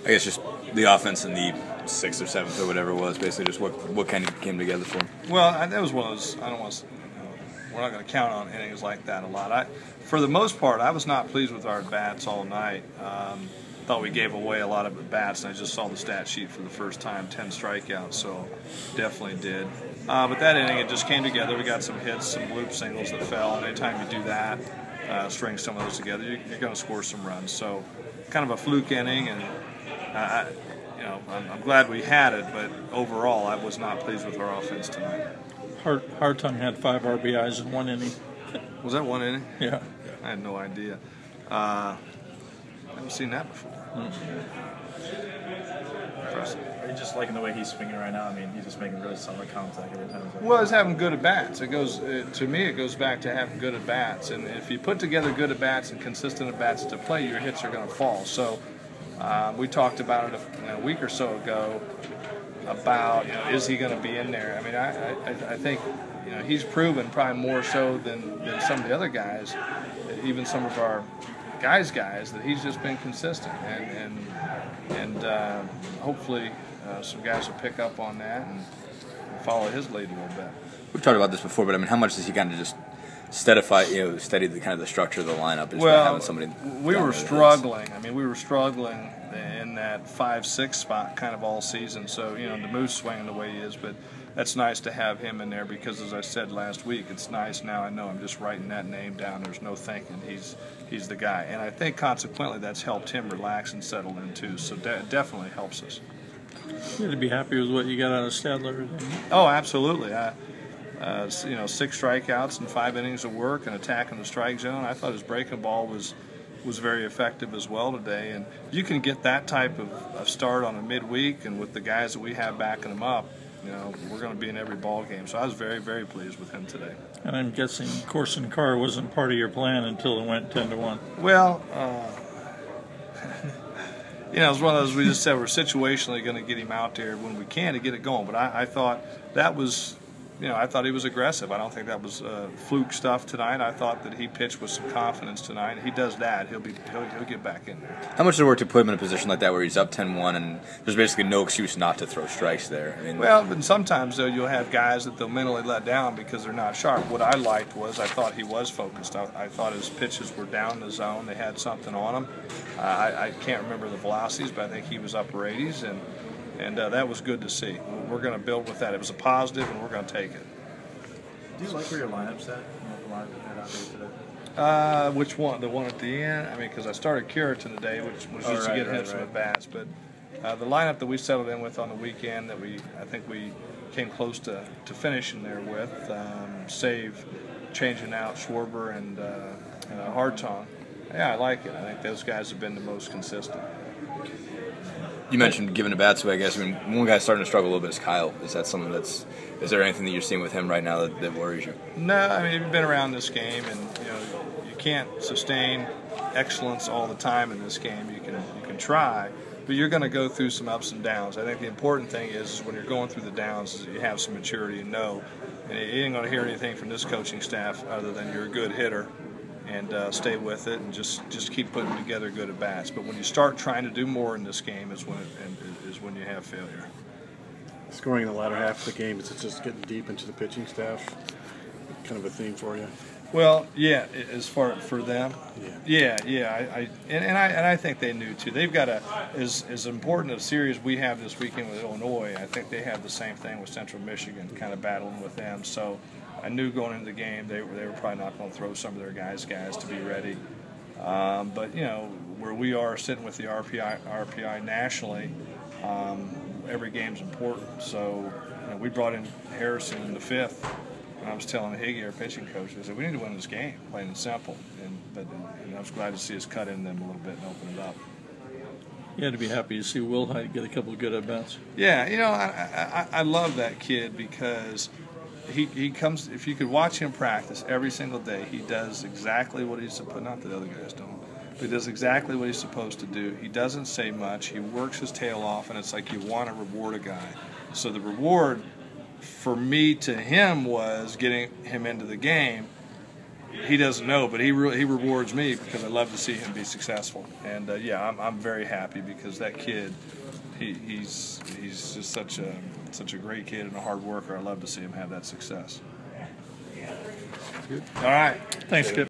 I guess just the offense in the 6th or 7th or whatever it was, basically just what kind of came together for him. Well, that was one of those. I don't want to. We're not going to count on innings like that a lot. For the most part, I was not pleased with our at-bats all night. Thought we gave away a lot of at-bats, and I just saw the stat sheet for the first time, 10 strikeouts, so definitely did. But that inning, it just came together. We got some hits, some bloop singles that fell, and anytime you do that, string some of those together, you're going to score some runs. So kind of a fluke inning, and I'm glad we had it, but overall, I was not pleased with our offense tonight. Hartung had 5 RBIs in 1 inning. Was that 1 inning? Yeah. I had no idea. I haven't seen that before. Impressive. Are you just liking the way he's swinging right now? I mean, he's just making really solid contact every time. Well, it's having good at-bats. To me, it goes back to having good at-bats. And if you put together good at-bats and consistent at-bats to play, your hits are going to fall. So we talked about it a week or so ago about, is he going to be in there? I mean, I think, he's proven probably more so than some of the other guys, even some of our guys, that he's just been consistent. And hopefully some guys will pick up on that and follow his lead a little bit. We've talked about this before, but I mean, how much does he kind of just steady the kind of the structure of the lineup? Well, having somebody we were struggling. I mean, we were struggling in that 5-6 spot kind of all season. So, the Moose swinging the way he is, but that's nice to have him in there because, as I said last week, it's nice now I know I'm just writing that name down. There's no thinking. He's the guy. And I think consequently that's helped him relax and settle in too. So it definitely helps us. You had to be happy with what you got out of Stadler today. Oh, absolutely. 6 strikeouts and 5 innings of work and attacking the strike zone. I thought his breaking ball was very effective as well today. And you can get that type of start on a midweek, and with the guys that we have backing him up, we're going to be in every ball game. So I was very, very pleased with him today. And I'm guessing Corson Carr wasn't part of your plan until it went 10-1. Well, it's one of those, we just said we're situationally going to get him out there when we can to get it going. But I thought that was, I thought he was aggressive. I don't think that was fluke stuff tonight. I thought that he pitched with some confidence tonight. He does that, he'll get back in there. How much does it work to put him in a position like that where he's up 10-1 and there's basically no excuse not to throw strikes there? I mean, well, but sometimes though you'll have guys that they'll mentally let down because they're not sharp. What I liked was I thought he was focused. I thought his pitches were down the zone. They had something on them. I can't remember the velocities, but I think he was upper 80s, and that was good to see. We're going to build with that. It was a positive, and we're going to take it. Do you like where your lineup's at? The lineup you had out there today? Which one? The one at the end? I mean, because I started Keratin today, which was just to get him some at-bats. But the lineup that we settled in with on the weekend that I think we came close to finishing there with, save changing out Schwarber and Hartung. Yeah, I like it. I think those guys have been the most consistent. You mentioned giving a bats away. I guess one guy's starting to struggle a little bit is Kyle. Is that something is there anything that you're seeing with him right now that worries you? No, I mean, you've been around this game, and you can't sustain excellence all the time in this game. You can try, but you're going to go through some ups and downs. I think the important thing is when you're going through the downs is that you have some maturity and know. And you ain't going to hear anything from this coaching staff other than you're a good hitter. And stay with it and just keep putting together good at-bats. But when you start trying to do more in this game is when you have failure. Scoring in the latter half of the game, is it just getting deep into the pitching staff? Kind of a theme for you? Well, yeah, as far for them. Yeah. I think they knew too. They've got as important a series we have this weekend with Illinois. I think they have the same thing with Central Michigan, kind of battling with them. So I knew going into the game they were probably not going to throw some of their guys to be ready. But where we are sitting with the RPI nationally, every game's important. So we brought in Harrison in the 5th. And I was telling Higgy, our pitching coach, I said, we need to win this game, plain and simple. But I was glad to see us cut in them a little bit and open it up. You had to be happy to see Wilhite get a couple of good at-bats. Yeah, I love that kid because he comes, if you could watch him practice every single day, he does exactly what he's supposed, not that the other guys don't, but he does exactly what he's supposed to do. He doesn't say much. He works his tail off, and it's like you want to reward a guy. So the reward for me to him was getting him into the game. he doesn't know, but he rewards me because I love to see him be successful. And yeah, I'm very happy because that kid, he's just such a great kid and a hard worker. I love to see him have that success. All right. Thanks, Kip.